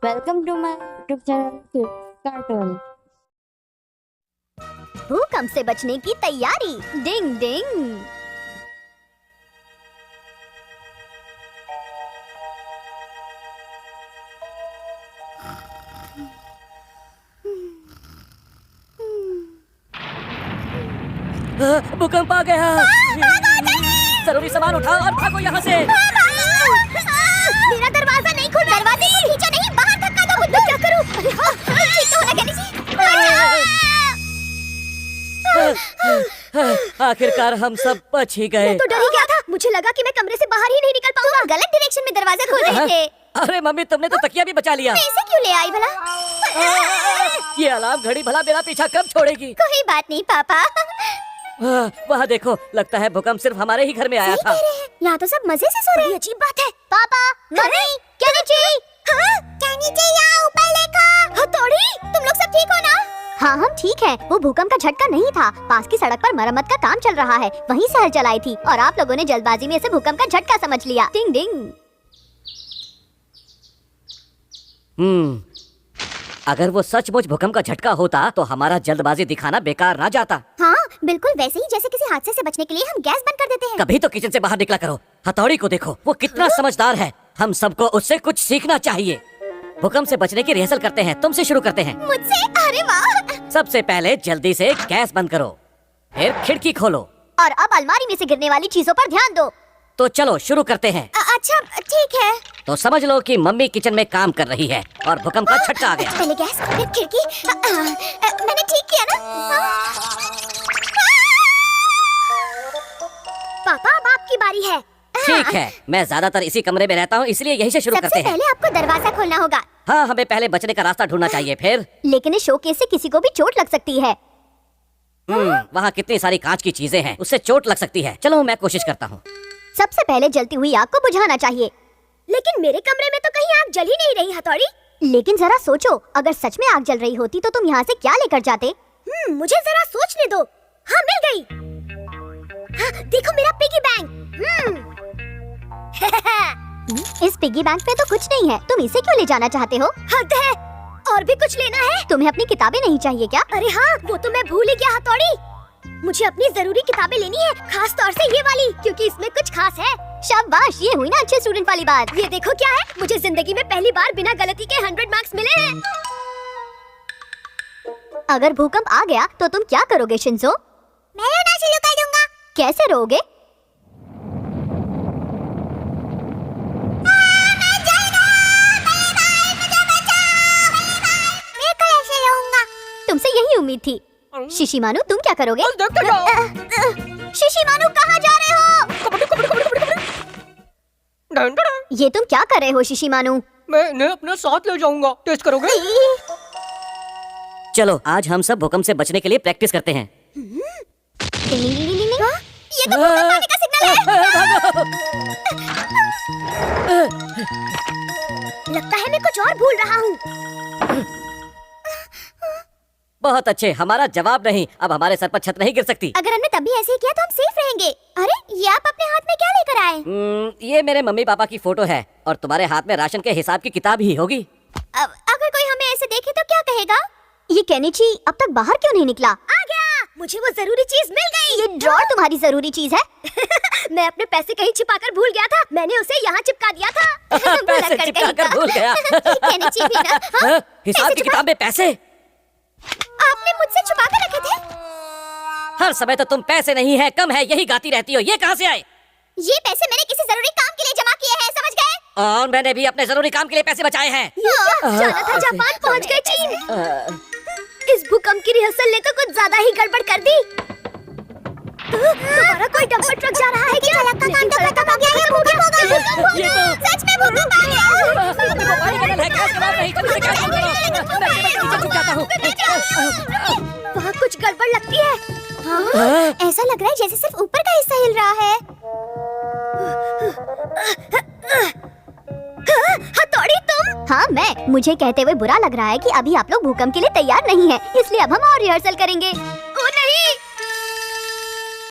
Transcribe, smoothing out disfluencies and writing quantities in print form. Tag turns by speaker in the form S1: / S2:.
S1: Welcome to my YouTube channel cartoon.
S2: भूकंप से बचने की तैयारी। डिंग डिंग।
S3: भूकंप आ गया। जरूरी सामान उठाओ और भागो यहाँ से।
S2: मेरा दरवाजा नहीं खुल रहा। दरवाजे को खींचो नहीं, बाहर धक्का दो। मैं क्या करूं? ठीक तो होना कहनी
S3: चाहिए। आखिरकार हम सब बच ही गए।
S2: मैं तो डर ही गया था। मुझे लगा कि मैं कमरे से बाहर ही नहीं निकल पाऊंगा। गलत डायरेक्शन में दरवाजा खोल रहे थे।
S3: अरे मम्मी, तुमने तो तकिया भी बचा लिया।
S2: मैं इसे क्यों ले आई भला?
S3: ये अलार्म घड़ी भला मेरा पीछा कब छोड़ेगी?
S2: कोई बात नहीं पापा।
S3: वहाँ देखो, लगता है भूकंप सिर्फ हमारे ही घर में आया था।
S2: यहाँ तो सब मजे से सो रहे हैं। अजीब बात है। पापा, मम्मी, केनिची, केनिची यहाँ ऊपर देखो। हथौड़ी, तुम लोग सब ठीक हो ना? हाँ, हम ठीक हैं। वो भूकंप का झटका नहीं था। पास की सड़क पर मरम्मत का काम चल रहा है, वहीं से हल चलाई थी और आप लोगों ने जल्दबाजी में इसे भूकंप का झटका समझ लिया। डिंग डिंग।
S3: अगर वो सचमुच भूकंप का झटका होता तो हमारा जल्दबाजी दिखाना बेकार ना जाता।
S2: हाँ, बिल्कुल वैसे ही जैसे किसी हादसे से बचने के लिए हम गैस बंद कर देते हैं।
S3: कभी तो किचन से बाहर निकला करो। हथौड़ी को देखो, वो कितना समझदार है। हम सबको उससे कुछ सीखना चाहिए। भूकंप से बचने की रिहर्सल करते हैं। तुमसे शुरू करते हैं।
S2: मुझसे? अरे वाह।
S3: सबसे पहले जल्दी से गैस बंद करो, फिर खिड़की खोलो
S2: और अब अलमारी में से गिरने वाली चीजों पर ध्यान दो।
S3: तो चलो शुरू करते हैं।
S2: अच्छा ठीक है।
S3: तो समझ लो कि मम्मी किचन में काम कर रही है और भूकंप का झटका आ गया।
S2: पहले गैस, फिर खिड़की। मैंने ठीक किया ना? पापा, अब आपकी बारी है।
S3: ठीक है, मैं ज्यादातर इसी कमरे में रहता हूँ, इसलिए यहीं से शुरू करते हैं।
S2: सबसे पहले आपको दरवाजा खोलना होगा।
S3: हाँ, हमें पहले बचने का रास्ता ढूंढना चाहिए। फिर
S2: लेकिन इस शोकेस से किसी को भी चोट लग सकती है।
S3: वहाँ कितनी सारी कांच की चीजें हैं, उससे चोट लग सकती है। चलो मैं कोशिश करता हूँ।
S2: सबसे पहले जलती हुई आग को बुझाना चाहिए। लेकिन मेरे कमरे में तो कहीं आग जल ही नहीं रही हथौड़ी। लेकिन जरा सोचो, अगर सच में आग जल रही होती तो तुम यहाँ से क्या लेकर जाते? मुझे जरा सोचने दो। हाँ, मिल गई। हाँ, देखो मेरा पिगी बैंक। इस पिगी बैंक में तो कुछ नहीं है। तुम इसे क्यों ले जाना चाहते हो? हद है। और भी कुछ लेना है? तुम्हें अपनी किताबें नहीं चाहिए क्या? अरे हाँ, वो तो मैं भूल ही गया हथौड़ी। मुझे अपनी जरूरी किताबें लेनी है, खास तौर से ये वाली, क्योंकि इसमें कुछ खास है। शाबाश, ये हुई ना अच्छे स्टूडेंट वाली बात। ये देखो क्या है। मुझे जिंदगी में पहली बार बिना गलती के 100 मार्क्स मिले हैं। अगर भूकंप आ गया तो तुम क्या करोगे शिंजो? मैं रोना शुरू कर दूंगा। कैसे रोओगे? तुमसे यही उम्मीद थी। शिशिमानु, तुम क्या करोगे? शिशिमानु, कहाँ जा रहे हो? ये तुम क्या कर रहे हो शिशिमानु?
S4: मैं इन्हें अपने साथ ले जाऊंगा। टेस्ट करोगे?
S3: चलो आज हम सब भूकंप से बचने के लिए प्रैक्टिस करते हैं।
S2: ये तो भूकंप आने का सिग्नल है। लगता है मैं कुछ और भूल रहा हूँ।
S3: बहुत अच्छे, हमारा जवाब नहीं। अब हमारे सर पर छत नहीं गिर सकती।
S2: अगर हमने तभी ऐसे ही किया तो हम सेफ रहेंगे। अरे, ये आप अपने हाथ में क्या लेकर आए?
S3: ये मेरे मम्मी पापा की फोटो है और तुम्हारे हाथ में राशन के हिसाब की किताब ही होगी।
S2: अगर कोई हमें ऐसे देखे तो क्या कहेगा? ये केनिची अब तक बाहर क्यों नहीं निकला? आ गया, मुझे वो जरूरी चीज मिल गई। ये ड्रॉर तुम्हारी जरूरी चीज है? मैं अपने पैसे कहीं छिपाकर भूल गया था। मैंने उसे यहाँ चिपका दिया था।
S3: पैसे चिपकाकर भूल गया।
S2: केनिची भी ना। हाँ?
S3: हिसाब की किताब में पैसे
S2: आपने मुझसे छुपा कर रखे थे?
S3: हर समय तो तुम पैसे नहीं है, कम है, यही गाती रहती हो। ये कहाँ से आए?
S2: ये पैसे मैंने किसी जरूरी काम के लिए जमा किए हैं, समझ गए?
S3: और मैंने भी अपने जरूरी काम के लिए पैसे बचाए हैं।
S2: जाना था जापान, पहुंच गए चीन। इस भूकंप की रिहर्सल ने तो कुछ ज्यादा ही गड़बड़ कर दी। तुम्हारा कोई डंपर ट्रक जा रहा है क्या? सड़क का काम तो खत्म हो गया है। भूकंप हो गया। सच में भूकंप आ गया। वहाँ कुछ गड़बड़ लगती है। हाँ, ऐसा लग रहा है जैसे सिर्फ ऊपर का हिस्सा हिल रहा है। हथौड़ी तुम? हाँ, मैं। मुझे कहते हुए बुरा लग रहा है कि अभी आप लोग भूकंप के लिए तैयार नहीं हैं, इसलिए अब हम और रिहर्सल करेंगे।